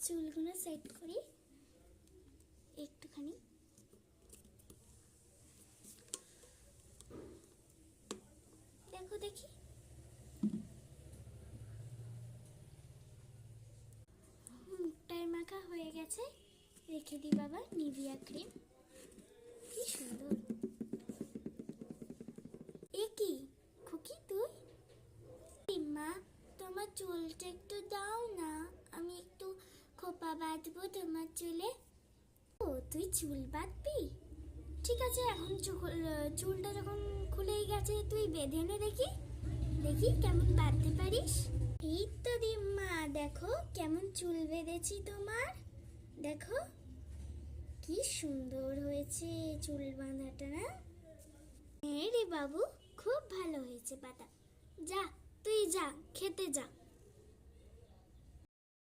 চুলগুলো সেট করি একটুখানি। দেখো দেখি, মুখটায় মাখা হয়ে গেছে। রেখে দিই বাবা নিভিয়া ক্রিম। কি সুন্দর। এ কি খুকি তুই? মা তোমার চুলটা একটু দাও না, আমি একটু খোপা বাঁধবো তোমার চুলে। ও তুই চুল বাঁধবি? ঠিক আছে, এখন চুলটা যখন খুলেই গেছে তুই বেঁধে নে, দেখি দেখি কেমন বাঁধতে পারিস। এই তো দিম্মা, দেখো কেমন চুল বেঁধেছি তোমার। দেখো কি সুন্দর হয়েছে চুল বাঁধাটা না? হ্যাঁ রে বাবু, খুব ভালো হয়েছে পাতা। যা তুই যা, খেতে যা।